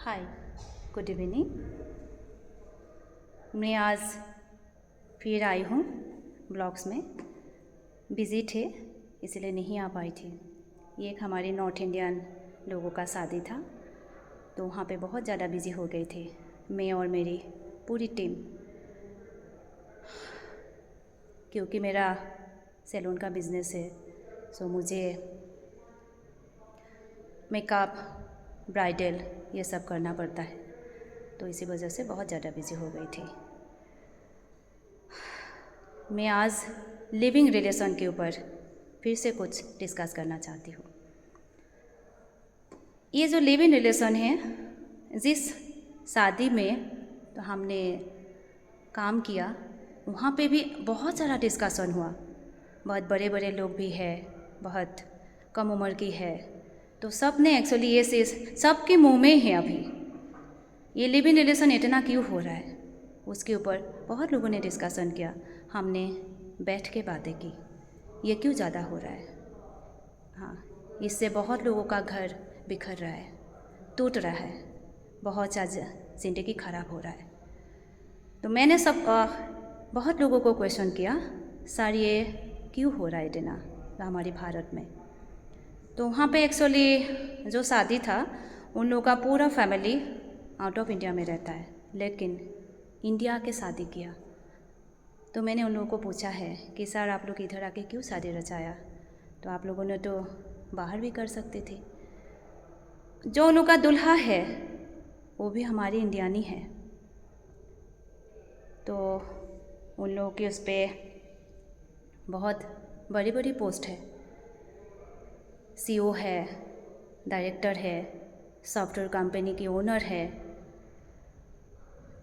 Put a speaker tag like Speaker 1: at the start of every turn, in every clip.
Speaker 1: हाय, good evening. मैं आज फिर आई हूँ ब्लॉग्स में। बिज़ी थे इसलिए नहीं आ पाई थी। ये एक हमारे नॉर्थ इंडियन लोगों का शादी था, तो वहाँ पे बहुत ज़्यादा बिज़ी हो गए थे मैं और मेरी पूरी टीम। क्योंकि मेरा सैलून का बिज़नेस है, सो मुझे मेकअप, ब्राइडल ये सब करना पड़ता है, तो इसी वजह से बहुत ज़्यादा बिज़ी हो गई थी। मैं आज लिविंग रिलेशन के ऊपर फिर से कुछ डिस्कस करना चाहती हूँ। ये जो लिव इन रिलेशन है, जिस शादी में तो हमने काम किया, वहाँ पे भी बहुत सारा डिस्कशन हुआ। बहुत बड़े बड़े लोग भी है, बहुत कम उम्र की है, तो सब ने एक्चुअली ये चीज़ सबके मुंह में है। अभी ये लिव इन रिलेशन इतना क्यों हो रहा है, उसके ऊपर बहुत लोगों ने डिस्कशन किया। हमने बैठ के बातें की, ये क्यों ज़्यादा हो रहा है। हाँ, इससे बहुत लोगों का घर बिखर रहा है, टूट रहा है, बहुत ज़्यादा ज़िंदगी ख़राब हो रहा है। तो मैंने बहुत लोगों को क्वेश्चन किया, सर ये क्यों हो रहा है इतना हमारे भारत में। तो वहाँ पे एक्चुअली जो शादी था, उन लोगों का पूरा फैमिली आउट ऑफ इंडिया में रहता है, लेकिन इंडिया आके शादी किया। तो मैंने उन लोगों को पूछा है कि सर आप लोग इधर आके क्यों शादी रचाया, तो आप लोगों ने तो बाहर भी कर सकते थे। जो उन लोगों का दूल्हा है वो भी हमारी इंडियानी है, तो उन लोगों की उस पर बहुत बड़ी बड़ी पोस्ट है, सीईओ है, डायरेक्टर है, सॉफ्टवेयर कंपनी की ओनर है।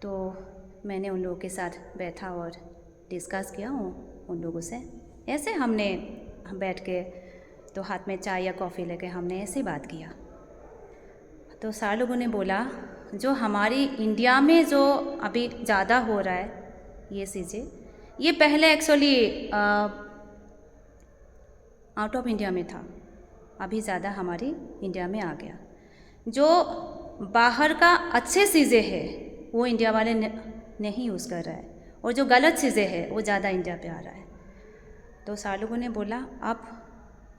Speaker 1: तो मैंने उन लोगों के साथ बैठा और डिस्कस किया हूँ उन लोगों से। ऐसे हमने बैठ के तो हाथ में चाय या कॉफ़ी लेके हमने ऐसे बात किया। तो सारे लोगों ने बोला जो हमारी इंडिया में जो अभी ज़्यादा हो रहा है ये चीज़ें, ये पहले एक्चुअली आउट ऑफ इंडिया में था, अभी ज़्यादा हमारी इंडिया में आ गया। जो बाहर का अच्छे चीज़ें है वो इंडिया वाले नहीं यूज़ कर रहा है, और जो गलत चीज़ें हैं वो ज़्यादा इंडिया पे आ रहा है। तो सारे लोगों ने बोला अब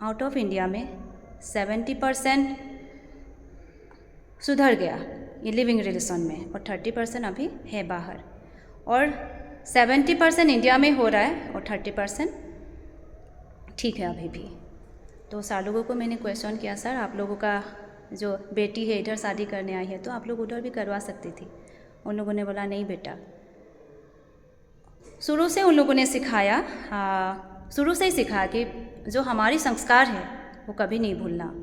Speaker 1: आउट ऑफ इंडिया में 70% सुधर गया ये लिविंग रिलेशन में, और 30% अभी है बाहर, और 70% इंडिया में हो रहा है और 30% ठीक है अभी भी। तो सारे लोगों को मैंने क्वेश्चन किया, सर आप लोगों का जो बेटी है इधर शादी करने आई है, तो आप लोग उधर भी करवा सकती थी। उन लोगों ने बोला नहीं बेटा, शुरू से उन लोगों ने सिखाया, शुरू से ही सिखाया कि जो हमारी संस्कार है वो कभी नहीं भूलना,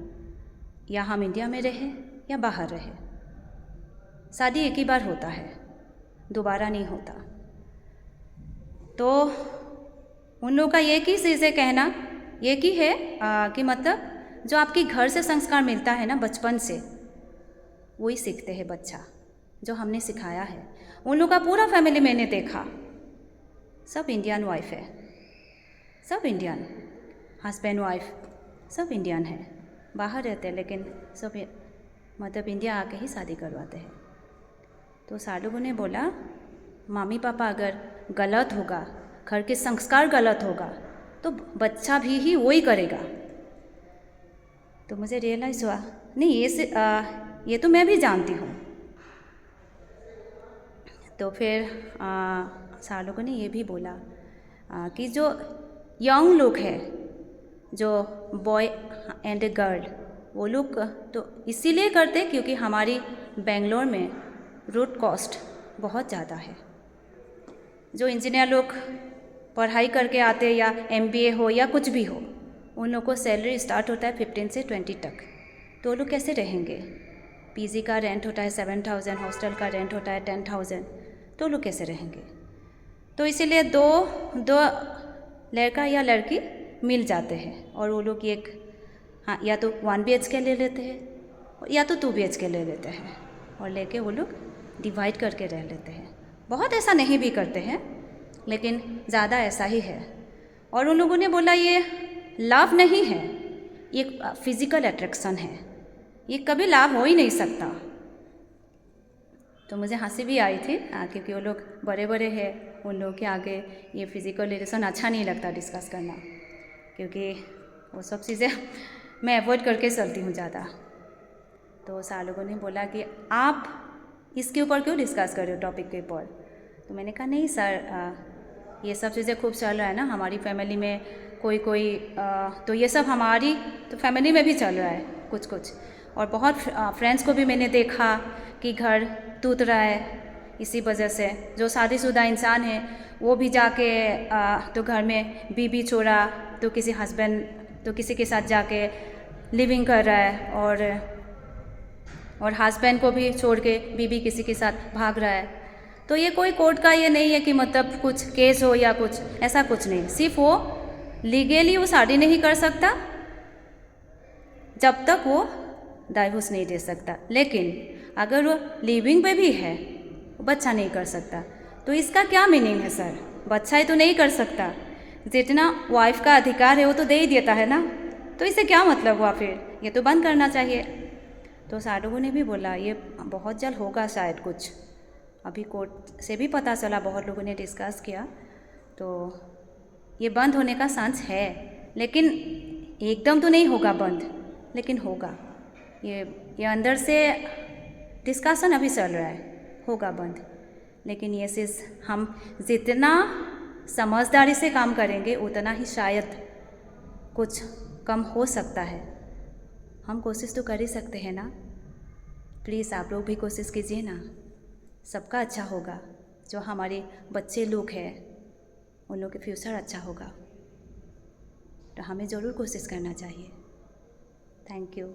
Speaker 1: या हम इंडिया में रहे या बाहर रहे, शादी एक ही बार होता है, दोबारा नहीं होता। तो उन लोगों का एक ही चीज़ है, कहना एक ही है कि मतलब जो आपके घर से संस्कार मिलता है ना बचपन से, वही सीखते हैं बच्चा, जो हमने सिखाया है। उन लोगों का पूरा फैमिली मैंने देखा, सब इंडियन वाइफ है, सब इंडियन, हस्बैंड वाइफ सब इंडियन है, बाहर रहते हैं लेकिन सब मतलब इंडिया आके ही शादी करवाते हैं। तो सारे लोगों ने बोला मम्मी पापा अगर गलत होगा, घर के संस्कार गलत होगा, तो बच्चा भी ही वही करेगा। तो मुझे रियलाइज़ हुआ नहीं ये तो मैं भी जानती हूँ। तो फिर सारे लोगों ने ये भी बोला कि जो यंग लोग हैं, जो बॉय एंड गर्ल, वो लोग तो इसीलिए करते क्योंकि हमारी बेंगलोर में रूट कॉस्ट बहुत ज़्यादा है। जो इंजीनियर लोग पढ़ाई करके आते या MBA हो या कुछ भी हो, उन लोग को सैलरी स्टार्ट होता है 15 से 20 तक, तो लोग कैसे रहेंगे। PG का रेंट होता है 7,000, हॉस्टल का रेंट होता है 10,000, तो लोग कैसे रहेंगे। तो इसीलिए दो लड़का या लड़की मिल जाते हैं, और वो लोग एक या तो 1 BHK ले लेते हैं या तो 2 BHK ले लेते हैं, और लेके वो लोग डिवाइड करके रह लेते हैं। बहुत ऐसा नहीं भी करते हैं, लेकिन ज़्यादा ऐसा ही है। और उन लोगों ने बोला ये लव नहीं है, ये फिज़िकल अट्रैक्शन है, ये कभी लव हो ही नहीं सकता। तो मुझे हंसी भी आई थी क्योंकि वो लोग बड़े बड़े हैं, उन लोगों के आगे ये फिज़िकल रिलेशन अच्छा नहीं लगता डिस्कस करना, क्योंकि वो सब चीज़ें मैं अवॉइड करके चलती हूँ ज़्यादा। तो सार लोगों ने बोला कि आप इसके ऊपर क्यों डिस्कस कर रहे हो टॉपिक के ऊपर। तो मैंने कहा नहीं सर, ये सब चीज़ें खूब चल रहा है ना हमारी फैमिली में, कोई तो ये सब हमारी तो फैमिली में भी चल रहा है कुछ कुछ। और बहुत फ्रेंड्स को भी मैंने देखा कि घर टूट रहा है इसी वजह से। जो शादीशुदा इंसान है वो भी जाके तो घर में बीबी छोड़ा तो किसी हस्बैंड तो किसी के साथ जाके लिविंग कर रहा है, और हस्बैंड को भी छोड़ के बीबी किसी के साथ भाग रहा है। तो ये कोई कोर्ट का ये नहीं है कि मतलब कुछ केस हो या कुछ, ऐसा कुछ नहीं। सिर्फ वो लीगली वो शादी नहीं कर सकता जब तक वो डाइवोर्स नहीं दे सकता, लेकिन अगर वो लिविंग पे भी है वो बच्चा नहीं कर सकता। तो इसका क्या मीनिंग है सर, बच्चा ही तो नहीं कर सकता, जितना वाइफ का अधिकार है वो तो दे ही देता है ना, तो इससे क्या मतलब हुआ, फिर ये तो बंद करना चाहिए। तो सार लोगों ने भी बोला ये बहुत जल्द होगा शायद कुछ, अभी कोर्ट से भी पता चला, बहुत लोगों ने डिस्कस किया, तो ये बंद होने का चांस है, लेकिन एकदम तो नहीं होगा बंद, लेकिन होगा। ये अंदर से डिस्कशन अभी चल रहा है, होगा बंद। लेकिन ये चीज़ हम जितना समझदारी से काम करेंगे उतना ही शायद कुछ कम हो सकता है। हम कोशिश तो कर ही सकते हैं ना। प्लीज़ आप लोग भी कोशिश कीजिए ना, सबका अच्छा होगा। जो हमारे बच्चे लोग हैं उन लोग के फ्यूचर अच्छा होगा, तो हमें ज़रूर कोशिश करना चाहिए। Thank you.